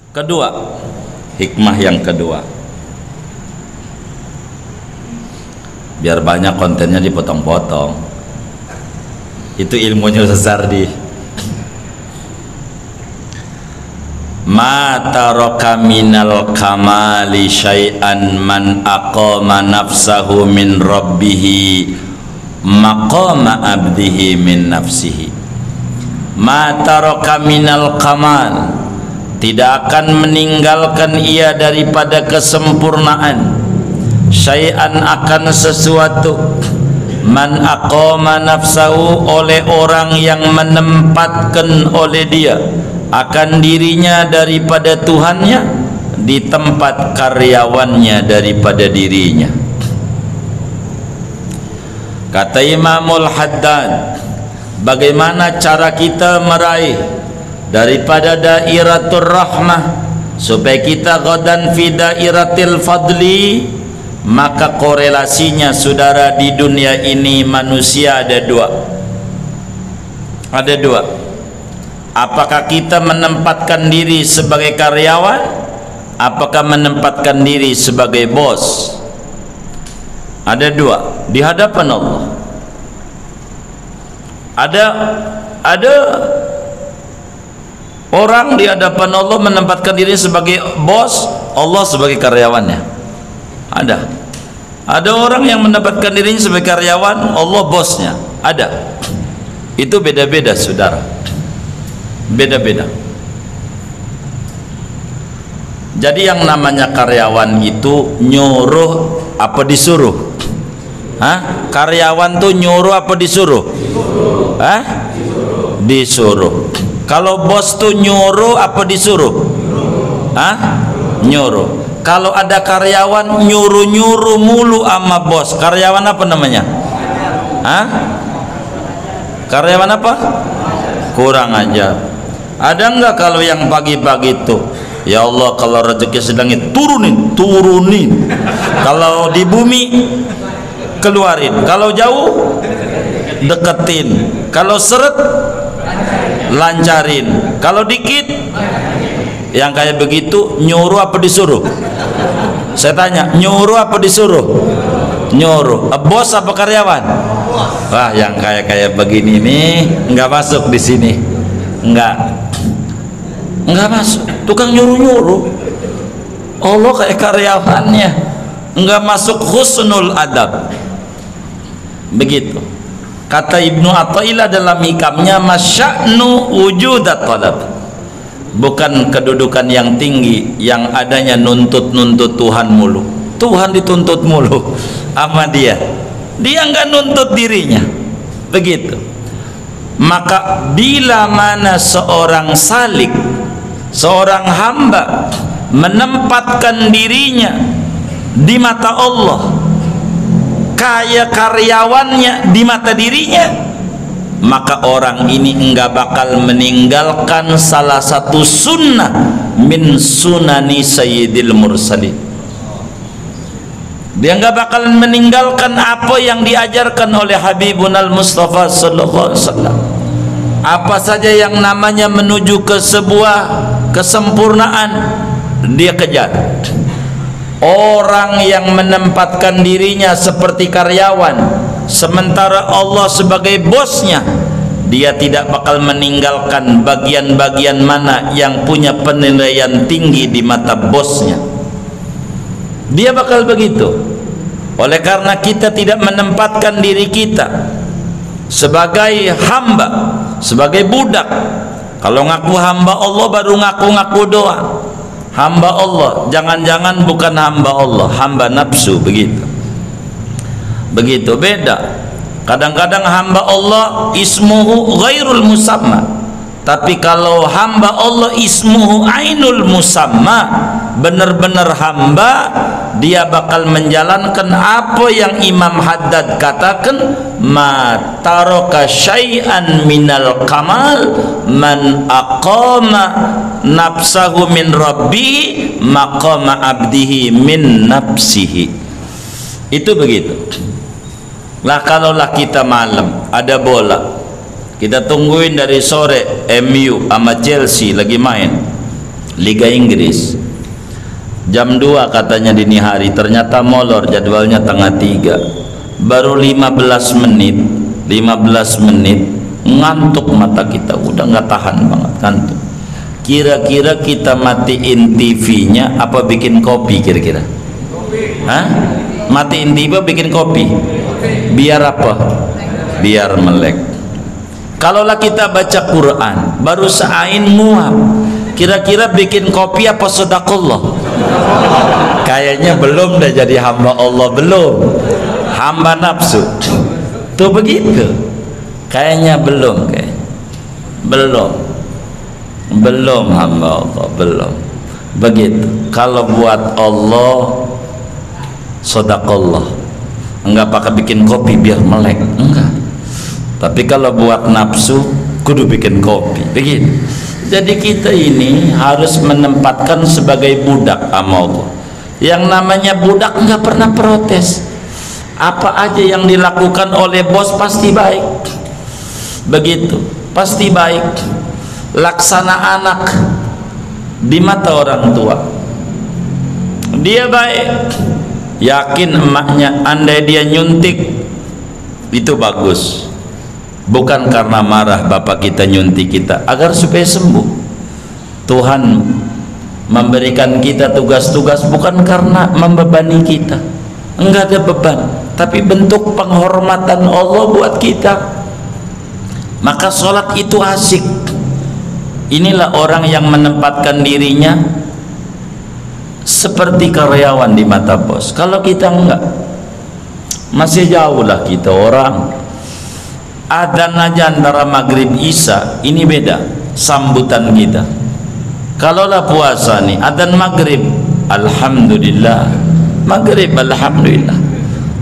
Kedua, hikmah yang kedua, biar banyak kontennya dipotong-potong, itu ilmunya Ustaz Sardi. Ma taraka minal kamali syai'an man aqama nafsahu min rabbihi maqama abdihi min nafsihi. Ma taraka minal kamal, tidak akan meninggalkan ia daripada kesempurnaan, syai'an akan sesuatu, man aqama nafsahu oleh orang yang menempatkan oleh dia akan dirinya daripada Tuhannya di tempat karyawannya daripada dirinya. Kata Imamul Haddad, bagaimana cara kita meraih daripada dairatul rahmah supaya kita ghadan fi dairatil fadli? Maka korelasinya saudara, di dunia ini manusia ada dua. Apakah kita menempatkan diri sebagai karyawan, apakah menempatkan diri sebagai bos? Ada dua di hadapan Allah. Ada orang di hadapan Allah menempatkan diri sebagai bos, Allah sebagai karyawannya. Ada orang yang menempatkan dirinya sebagai karyawan, Allah bosnya. Ada. Itu beda-beda saudara, beda-beda. Jadi yang namanya karyawan itu nyuruh apa disuruh? Karyawan tuh nyuruh apa disuruh? Disuruh. Kalau bos tuh nyuruh apa disuruh? Nyuruh. Kalau ada karyawan nyuruh-nyuruh mulu sama bos, karyawan apa namanya? Karyawan apa? Kurang aja. Ada enggak kalau yang pagi-pagi itu, ya Allah, kalau rezeki sedangit turunin. Kalau di bumi keluarin, kalau jauh deketin, kalau seret lancarin, kalau dikit. Yang kayak begitu nyuruh apa disuruh? Saya tanya, nyuruh apa disuruh? Nyuruh. Bos apa karyawan? Wah, yang kayak begini nih nggak masuk di sini. Nggak masuk. Tukang nyuruh-nyuruh. Allah kayak karyawannya, nggak masuk husnul adab. Begitu. Kata Ibnu Athaillah dalam hikamnya, masya'nu wujudat talab. Bukan kedudukan yang tinggi yang adanya nuntut Tuhan mulu. Tuhan dituntut mulu sama dia nggak nuntut dirinya. Begitu. Maka bila mana seorang salik, seorang hamba menempatkan dirinya di mata Allah kayak karyawannya di mata dirinya, maka orang ini enggak bakal meninggalkan salah satu sunnah min sunani sayyidil mursalin. Dia enggak bakal meninggalkan apa yang diajarkan oleh Habibunal Mustafa sallallahu alaihi wasallam. Apa saja yang namanya menuju ke sebuah kesempurnaan, dia kejar. Orang yang menempatkan dirinya seperti karyawan sementara Allah sebagai bosnya, dia tidak bakal meninggalkan bagian-bagian mana yang punya penilaian tinggi di mata bosnya. Dia bakal begitu. Oleh karena kita tidak menempatkan diri kita sebagai hamba, sebagai budak. Kalau ngaku hamba Allah baru ngaku-ngaku doang. Hamba Allah, jangan-jangan bukan hamba Allah, hamba nafsu. Begitu beda. Kadang-kadang hamba Allah ismuhu ghairul musamma, tapi kalau hamba Allah ismuhu ainul musamma, benar-benar hamba, dia bakal menjalankan apa yang Imam Haddad katakan, ma taraka syai'an minal kamal man aqama nafsahu min rabbi maqama abdihi min nafsihi. Itu begitu. Lah kalaulah kita malam ada bola, kita tungguin dari sore MU sama Chelsea lagi main, Liga Inggris jam 2 katanya dini hari, ternyata molor jadwalnya tengah 3, baru 15 menit ngantuk mata kita, udah nggak tahan banget ngantuk. Kira-kira kita matiin TV-nya apa bikin kopi kira-kira? Hah? Matiin TV bikin kopi? Biar apa? Biar melek. Kalaulah kita baca Quran baru seain muab, kira-kira bikin kopi apa sedekah? Kayaknya belum dah jadi hamba Allah, belum, hamba nafsu tuh begitu kayaknya, belum hamba Allah, belum begitu. Kalau buat Allah sedekah, enggak pakai bikin kopi biar melek, enggak. Tapi kalau buat nafsu kudu bikin kopi, begitu. Jadi kita ini harus menempatkan sebagai budak sama Allah. Yang namanya budak nggak pernah protes. Apa aja yang dilakukan oleh bos pasti baik, begitu, pasti baik. Laksana anak di mata orang tua, dia baik. Yakin emaknya, andai dia nyuntik itu bagus, bukan karena marah bapak kita nyuntik kita, agar supaya sembuh. Tuhan memberikan kita tugas-tugas bukan karena membebani kita, enggak ada beban, tapi bentuk penghormatan Allah buat kita. Maka sholat itu asik. Inilah orang yang menempatkan dirinya seperti karyawan di mata bos. Kalau kita enggak, masih jauh lah kita orang. Adzan aja antara maghrib isya ini beda sambutan kita. Kalaulah puasa nih, adzan maghrib alhamdulillah, maghrib alhamdulillah.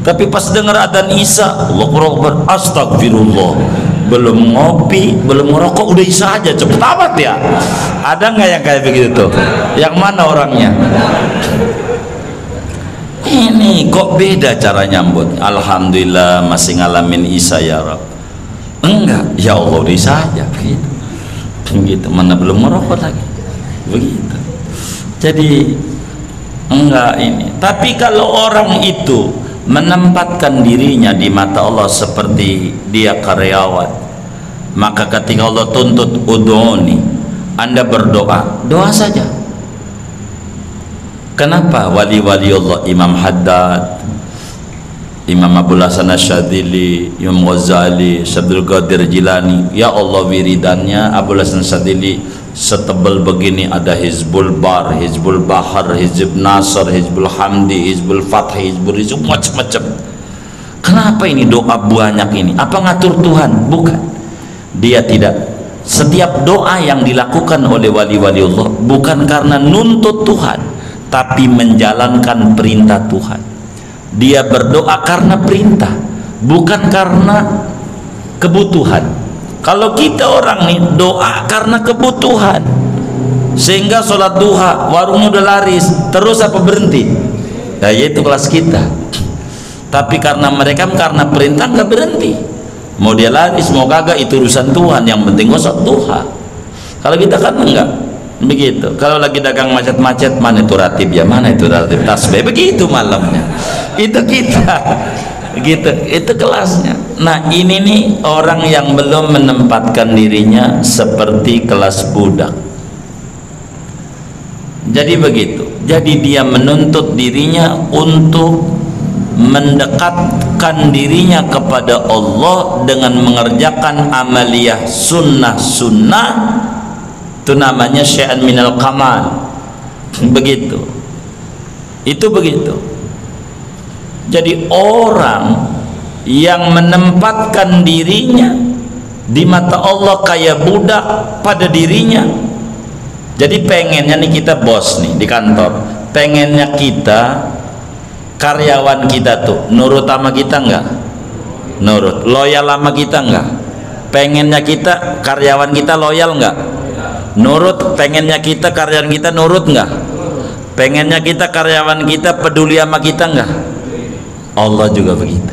Tapi pas dengar adzan isya, Allahu Akbar, astagfirullah, belum ngopi, belum ngerokok, udah isya aja, cepet amat ya. Ada nggak yang kayak begitu tuh? Yang mana orangnya? Ini kok beda cara nyambut. Alhamdulillah masih ngalamin isya ya Rabb. Enggak, ya Allah udah isya aja, begitu. Begitu, mana belum ngerokok lagi, begitu. Jadi enggak ini. Tapi kalau orang itu menempatkan dirinya di mata Allah seperti dia karyawan, maka ketika Allah tuntut udhuni, Anda berdoa, doa saja. Kenapa wali-wali Allah, Imam Haddad, Imam Abdul Hasan Asyadzili, Imam Ghazali, Abdul Qadir Jilani, ya Allah wiridannya Abdul Hasan Asyadzili setebal begini, ada Hizbul Bar, Hizbul Bahar, Hizb Nasr, Hizbul Hamdi, Hizbul Fath, Hizbul Rizq, macam-macam. Kenapa ini doa banyak ini? Apa ngatur Tuhan? Bukan. Dia tidak. Setiap doa yang dilakukan oleh wali-wali Allah bukan karena nuntut Tuhan, tapi menjalankan perintah Tuhan. Dia berdoa karena perintah, bukan karena kebutuhan. Kalau kita orang nih doa karena kebutuhan, sehingga sholat duha warungnya udah laris, terus apa berhenti? Nah, yaitu kelas kita. Tapi karena mereka karena perintah nggak berhenti. Mau dia laris mau kagak itu urusan Tuhan, yang penting sholat duha. Kalau kita kan enggak begitu. Kalau lagi dagang macet-macet, mana itu ratib ya, mana itu ratib tasbih, begitu malamnya. Itu kita. Gitu, itu kelasnya. Nah ini nih orang yang belum menempatkan dirinya seperti kelas budak. Jadi begitu. Jadi dia menuntut dirinya untuk mendekatkan dirinya kepada Allah dengan mengerjakan amaliyah sunnah-sunnah. Itu namanya syai'an minal kamal. Begitu. Itu begitu. Jadi orang yang menempatkan dirinya di mata Allah kayak budak pada dirinya. Jadi pengennya nih kita bos nih di kantor, pengennya kita karyawan kita tuh nurut sama kita enggak? Nurut. Loyal sama kita enggak? Pengennya kita karyawan kita loyal enggak? Nurut. Pengennya kita karyawan kita nurut enggak? Pengennya kita karyawan kita peduli sama kita enggak? Allah juga begitu.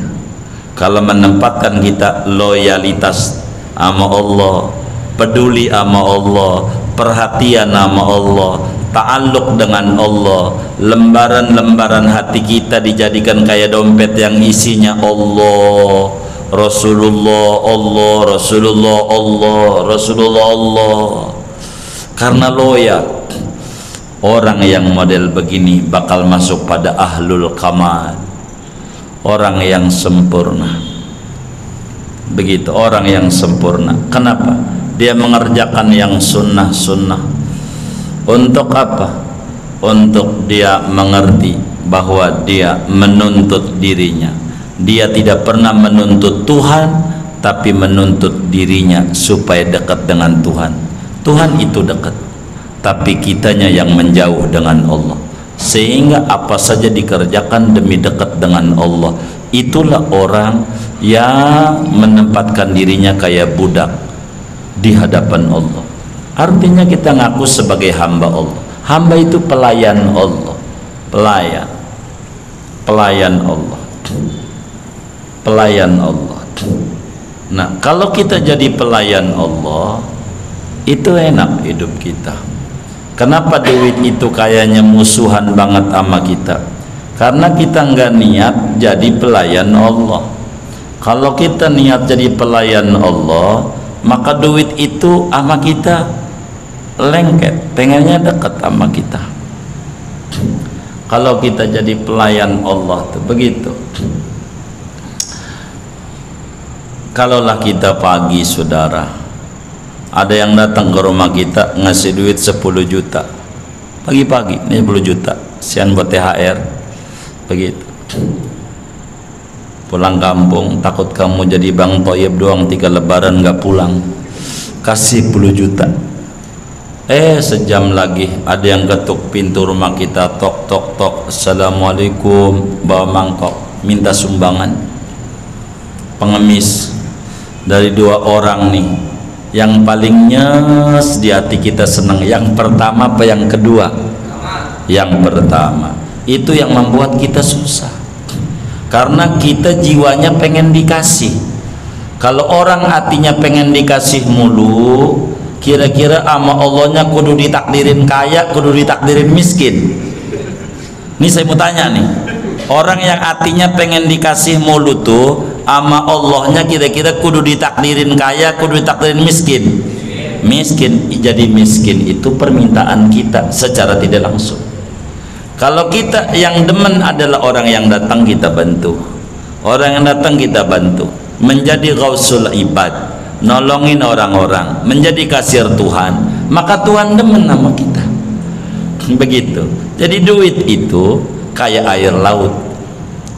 Kalau menempatkan kita loyalitas sama Allah, peduli sama Allah, perhatian nama Allah, ta'alluq dengan Allah. Lembaran-lembaran hati kita dijadikan kayak dompet yang isinya Allah, Rasulullah, Allah, Rasulullah, Allah, Rasulullah, Allah. Karena loya, orang yang model begini bakal masuk pada ahlul kamal, orang yang sempurna. Begitu, orang yang sempurna. Kenapa? Dia mengerjakan yang sunnah-sunnah. Untuk apa? Untuk dia mengerti bahwa dia menuntut dirinya. Dia tidak pernah menuntut Tuhan, tapi menuntut dirinya supaya dekat dengan Tuhan. Tuhan itu dekat, tapi kitanya yang menjauh dengan Allah. Sehingga apa saja dikerjakan demi dekat dengan Allah. Itulah orang yang menempatkan dirinya kayak budak di hadapan Allah. Artinya kita ngaku sebagai hamba Allah. Hamba itu pelayan Allah, pelayan Allah, pelayan Allah. Nah, kalau kita jadi pelayan Allah, itu enak hidup kita. Kenapa duit itu kayaknya musuhan banget sama kita? Karena kita nggak niat jadi pelayan Allah. Kalau kita niat jadi pelayan Allah, maka duit itu sama kita lengket, pengennya dekat sama kita. Kalau kita jadi pelayan Allah tuh begitu. Kalaulah kita pagi, saudara, ada yang datang ke rumah kita ngasih duit 10 juta pagi-pagi, ini 10 juta sian buat THR, begitu. Pulang kampung, takut kamu jadi Bang Toyib doang 3 lebaran nggak pulang, kasih 10 juta. Sejam lagi ada yang ketuk pintu rumah kita, tok tok tok, assalamualaikum, bawa mangkok, minta sumbangan. Pengemis dari 2 orang nih, yang paling nyes di hati kita senang, yang pertama apa yang kedua? Yang pertama. Itu yang membuat kita susah, karena kita jiwanya pengen dikasih. Kalau orang hatinya pengen dikasih mulu, kira-kira ama Allahnya kudu ditakdirin kaya, kudu ditakdirin miskin. Ini saya mau tanya nih, orang yang hatinya pengen dikasih mulu tuh ama Allahnya kira-kira kudu ditakdirin kaya, kudu ditakdirin miskin? Miskin. Jadi miskin itu permintaan kita secara tidak langsung. Kalau kita yang demen adalah orang yang datang kita bantu, orang yang datang kita bantu, menjadi ghausul ibad, nolongin orang-orang, menjadi kasir Tuhan, maka Tuhan demen sama kita. Begitu. Jadi duit itu kayak air laut.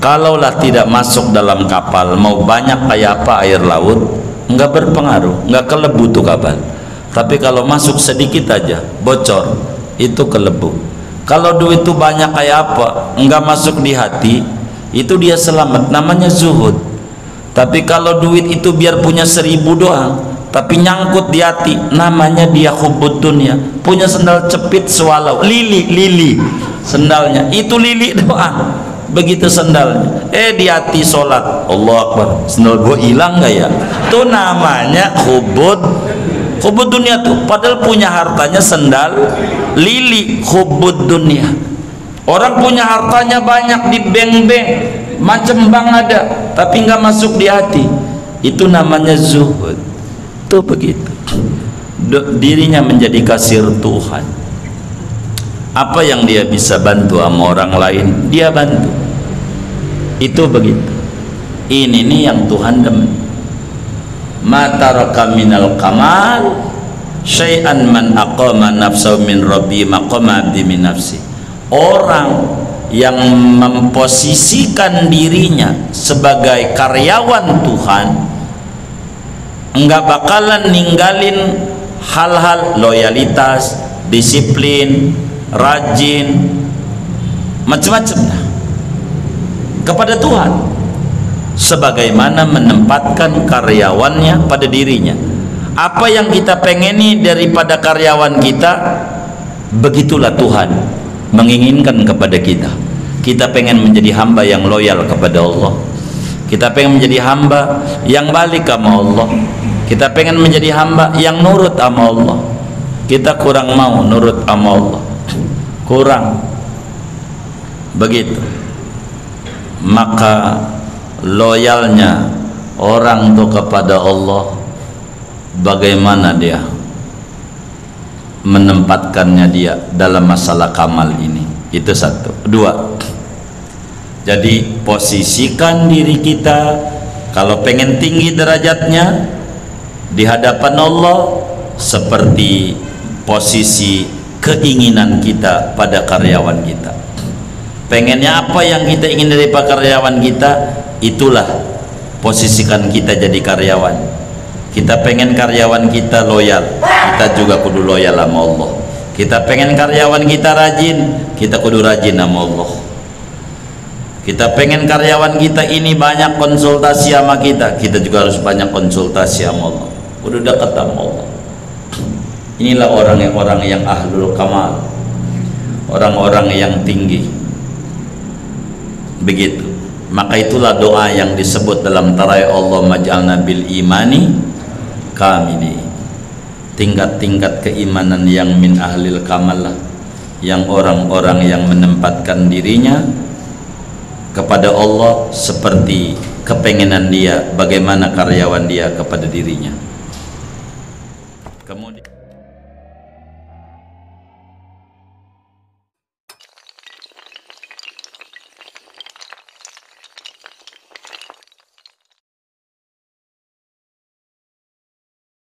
Kalaulah tidak masuk dalam kapal, mau banyak kayak apa air laut, nggak berpengaruh, nggak kelebu tuh kapal. Tapi kalau masuk sedikit aja, bocor, itu kelebu. Kalau duit itu banyak kayak apa, nggak masuk di hati, itu dia selamat, namanya zuhud. Tapi kalau duit itu biar punya 1000 doang, tapi nyangkut di hati, namanya dia hubbud dunya. Punya sendal cepit swallow, lili sendalnya, itu lili doang. Begitu sendalnya, di hati sholat, Allah Akbar, sendal gua hilang gak ya? Itu namanya hubbud dunia tuh. Padahal punya hartanya sendal lili, hubbud dunia. Orang punya hartanya banyak di bank-bank, macam bank ada, tapi nggak masuk di hati, itu namanya zuhud. Tuh begitu. Dirinya menjadi kasir Tuhan. Apa yang dia bisa bantu sama orang lain, dia bantu. Itu begitu. Ini nih yang Tuhan demen. Ma taraka minal kamal syai'an man aqama nafsahu min rabbi maqama abdi min nafsi. Orang yang memposisikan dirinya sebagai karyawan Tuhan enggak bakalan ninggalin hal-hal loyalitas, disiplin, rajin, macam-macam kepada Tuhan, sebagaimana menempatkan karyawannya pada dirinya. Apa yang kita pengeni daripada karyawan kita, begitulah Tuhan menginginkan kepada kita. Kita pengen menjadi hamba yang loyal kepada Allah, kita pengen menjadi hamba yang balik sama Allah, kita pengen menjadi hamba yang nurut sama Allah. kita kurang mau nurut sama Allah, kurang begitu, maka loyalnya orang itu kepada Allah, bagaimana dia menempatkannya dia dalam masalah kamal ini. Itu satu. Dua, jadi posisikan diri kita kalau pengen tinggi derajatnya di hadapan Allah seperti posisi keinginan kita pada karyawan kita. Pengennya apa yang kita ingin dari karyawan kita, itulah posisikan kita jadi karyawan. Kita pengen karyawan kita loyal, kita juga kudu loyal sama Allah. Kita pengen karyawan kita rajin, kita kudu rajin sama Allah. Kita pengen karyawan kita ini banyak konsultasi sama kita, kita juga harus banyak konsultasi sama Allah, kudu dekat sama Allah. Inilah orang-orang yang ahlul kamal, orang-orang yang tinggi. Begitu. Maka itulah doa yang disebut dalam tarai Allah maj'alna bil imani kamili. Tingkat-tingkat keimanan yang min ahlil kamal lah, yang orang-orang yang menempatkan dirinya kepada Allah seperti kepengenan dia, bagaimana karyawan dia kepada dirinya.